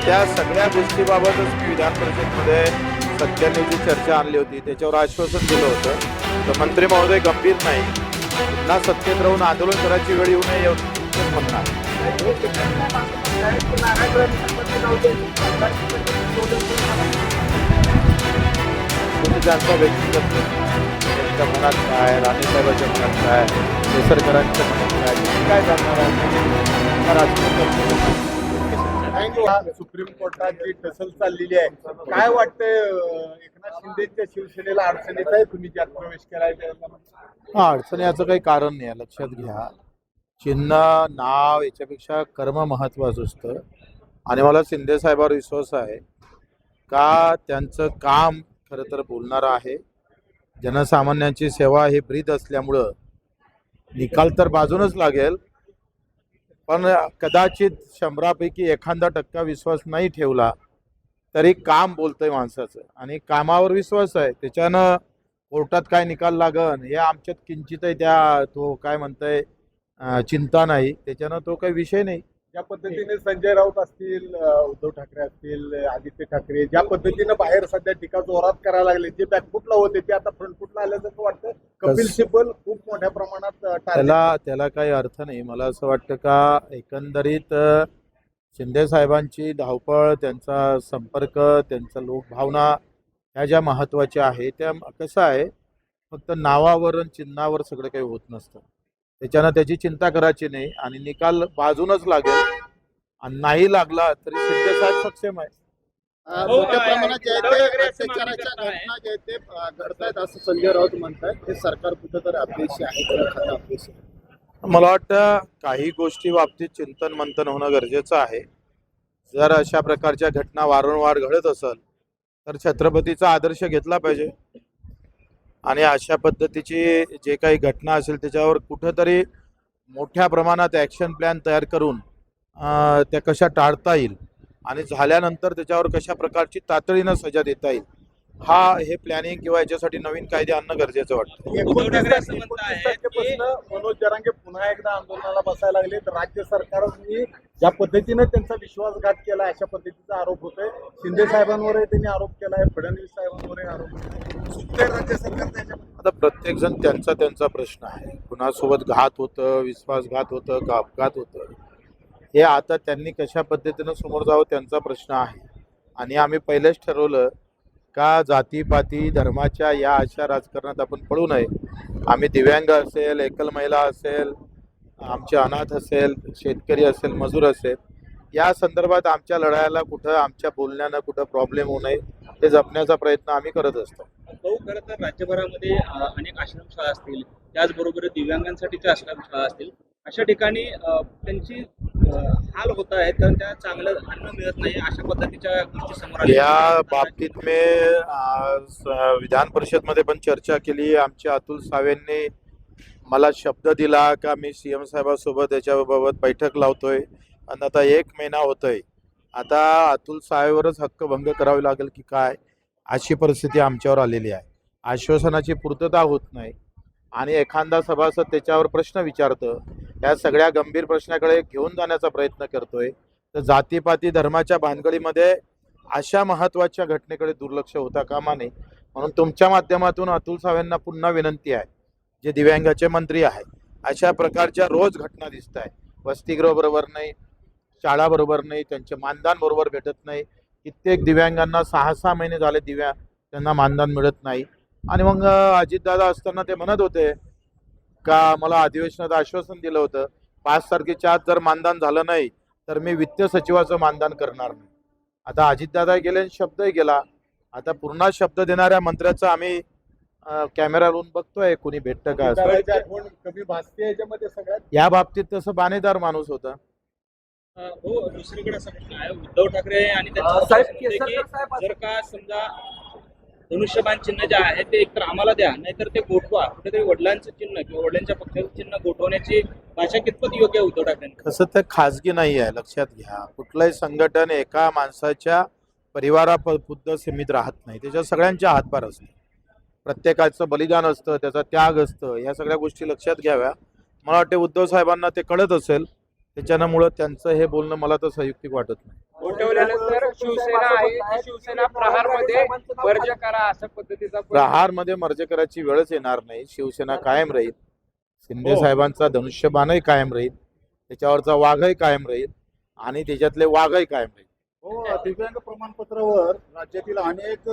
त्या सगळ्या गोष्टीबाबतच मी विधान परिषदेमध्ये सत्याने जी चर्चा आणली होती त्याच्यावर आश्वासन दिलं होतं. तर मंत्री महोदय गंभीर नाही, पुन्हा सत्तेत राहून आंदोलन करायची वेळ येऊ नये एवढं म्हणणार. त्यांचा व्यक्तिगत त्यांच्या मनात काय, राणेसाहेबांच्या मनात काय, केसरकरांच्या मनात काय, काय जाणणार आहे राजकीय. सुप्रीम कोर्टात जी टसल चाललेली आहे, काय वाटतंय एकनाथ शिंदेच्या शिवसेनेला अडचणीत आहे? तुम्ही ज्यात प्रवेश केलाय हा, अडचण याचं काही कारण नाही. लक्षात घ्या, चिन्ह नाव याच्यापेक्षा कर्म महत्वाचं असतं. आणि मला शिंदे साहेबांवर विश्वास आहे का त्यांचं काम खरं तर बोलणारं आहे. जनसामान्यांची सेवा ही ब्रीद असल्यामुळं निकाल तर बाजूनच लागेल, पण कदाचित 100पैकी 1% विश्वास नाही ठेवला तरी काम बोलतंय माणसाचं, आणि कामावर विश्वास आहे. त्याच्यानं कोर्टात काय निकाल लागन हे आमच्यात किंचितही त्या तो काय म्हणतंय चिंता नाही. त्याच्यानं तो काही विषय नाही. ज्या पद्धतीने संजय राऊत असतील, उद्धव ठाकरे असतील, आदित्य ठाकरे ज्या पद्धतीने बाहेर सध्या टीका जोरात करायला लागले, जे बॅकफुटला होते ते आता फ्रंटफुटला आल्याचं वाटतं. कपिल सिब्बल खूप मोठ्या प्रमाणात त्याला काही अर्थ नाही. मला असं वाटतं का एकंदरीत शिंदे साहेबांची धावपळ, त्यांचा संपर्क, त्यांचा लोकभावना ह्या ज्या महत्त्वाच्या आहे त्या कसं आहे, फक्त नावावर आणि चिन्हावर सगळं काही होत नसतं. त्याच्यानं त्याची चिंता करायची नाही, आणि निकाल बाजूनच लागेल. आणि नाही लागला तरी शिंदे साहेब सक्षम आहे. मोठ्या प्रमाणात जे आहे ते अत्याचाराच्या घटना जे आहेत ते घडतायत असं संजय राऊत म्हणतात. हे सरकार कुठेतरी अपयशी आहे, खरं अपयशी आहे. मला वाटतं काही गोष्टी बाबतीत चिंतन मंथन होणं गरजेचं आहे. जर अशा प्रकारच्या घटना वारंवार घडत असेल तर छत्रपतीचा आदर्श घेतला पाहिजे, आणि अशा पद्धतीची जे काही घटना असेल त्याच्यावर कुठंतरी मोठ्या प्रमाणात ॲक्शन प्लॅन तयार करून त्या कशा टाळता येईल आणि झाल्यानंतर त्याच्यावर कशा प्रकारची तातडीनं सजा देता येईल, हे प्लॅनिंग किंवा याच्यासाठी नवीन कायदे आणणं गरजेचं वाटतं. 29 तारखेपासून मनोज जरांगे पुन्हा एकदा आंदोलनाला बसायला लागले. तर राज्य सरकारने ज्या पद्धतीने त्यांचा विश्वासघात केला अशा पद्धतीचा आरोप होतोय. शिंदे साहेबांवरही त्यांनी आरोप केलाय, फडणवीस साहेबांवरही आरोप केलाय. राज्य सरकार त्याच्यामध्ये आता प्रत्येक जण त्यांचा त्यांचा प्रश्न आहे. कुणासोबत घात होतं, विश्वासघात होतं का अपघात होतं, हे आता त्यांनी कशा पद्धतीनं समोर जावं त्यांचा प्रश्न आहे. आणि आम्ही पहिलेच ठरवलं का जातीपाती धर्माच्या या अशा राजकारणात आपण पडू नये. आम्ही दिव्यांग असेल, एकल महिला असेल, आमचे अनाथ असेल, शेतकरी असेल, मजूर असेल, या संदर्भात आमच्या लढायला कुठं आमच्या बोलण्यानं कुठं प्रॉब्लेम होऊ नये हे जपण्याचा प्रयत्न आम्ही करत असतो. भाऊ, खरं तर राज्यभरामध्ये अनेक आश्रमशाळा असतील, त्याचबरोबर दिव्यांगांसाठीच्या आश्रमशाळा असतील. अशा ठिकाणी त्यांची हाल होत आहेत, कारण त्या चांगलं अन्न मिळत नाही, अशा पद्धतीच्या गोष्टी समोर आल्या. या बाबतीत मी विधान परिषदमध्ये पण चर्चा केली. आमच्या अतुल सावेंनी मला शब्द दिला का मी CM साहेबांसोबत याच्याबाबत बैठक लावतोय, आणि आता 1 महिना होतोय. आता अतुल साहेबवरच हक्कभंग करावी लागेल की काय, अशी परिस्थिती आमच्यावर आलेली आहे. आश्वासनाची पूर्तता होत नाही, आणि एखादा सभासद त्याच्यावर प्रश्न विचारतं, या सगळ्या गंभीर प्रश्नाकडे घेऊन जाण्याचा प्रयत्न करतोय. तर जातीपाती धर्माच्या भानगडीमध्ये अशा महत्त्वाच्या घटनेकडे दुर्लक्ष होता कामा नये. म्हणून तुमच्या माध्यमातून अतुल सावेंना पुन्हा विनंती आहे, जे दिव्यांगाचे मंत्री आहे, अशा प्रकारच्या रोज घटना दिसत आहे. वसतिगृह बरोबर नाही, शाळा बरोबर नाही, त्यांचे मानधन बरोबर भेटत नाही. कित्येक दिव्यांगांना 6-6 महिने झाले त्यांना मानधन मिळत नाही. आणि मग अजितदादा असताना ते म्हणत होते का मला अधिवेशनात आश्वासन दिलं होतं 5 तारखेच्या आत जर मानधन झालं नाही तर मी वित्त सचिवाचं मानधन करणार नाही. आता अजितदादा गेले, शब्दही गेला. आता पुन्हा शब्द देणाऱ्या मंत्र्याचं आम्ही कॅमेरा लावून बघतोय कुणी भेटतं का असं. आठवण कमी भासते याच्यामध्ये सगळ्यात. या बाबतीत तसं बाणेदार माणूस होता. हो, दुसरीकडे असं आहे, उद्धव ठाकरे आणि त्यांच्या जर का समजा धनुष्यबाण चिन्ह जे आहे ते एकतर आम्हाला द्या, नाहीतर ते गोठवा, कुठेतरी वडिलांचं चिन्ह किंवा वडिलांच्या पक्षाचं चिन्ह गोठवण्याची भाषा कितपत योग्य आहे उद्धव ठाकरेंनी? कसं ते खाजगी नाही आहे, लक्षात घ्या. कुठलंही संघटन एका माणसाच्या परिवारापुरतं सीमित राहत नाही. त्याच्यात सगळ्यांच्या हातभार असतो, प्रत्येकाचं बलिदान असतं, त्याचा त्याग असतं. या सगळ्या गोष्टी लक्षात घ्याव्या. मला वाटते उद्धव साहेबांना ते कळत असेल, त्याच्यामुळं त्यांचं हे बोलणं मला तर संयुक्तिक वाटत नाही. गोठवल्यानंतर शिवसेना आहे ती शिवसेना प्रहारमध्ये मर्ज करा अशा पद्धतीचा प्रहारमध्ये मर्ज करायची वेळच येणार नाही. शिवसेना कायम राहील, शिंदे साहेबांचा धनुष्यबाणही कायम राहील, त्याच्यावरचा वाघही कायम राहील आणि त्याच्यातले वाघही कायम राहील. हो, दिव्यांग प्रमाणपत्रावर राज्यातील अनेक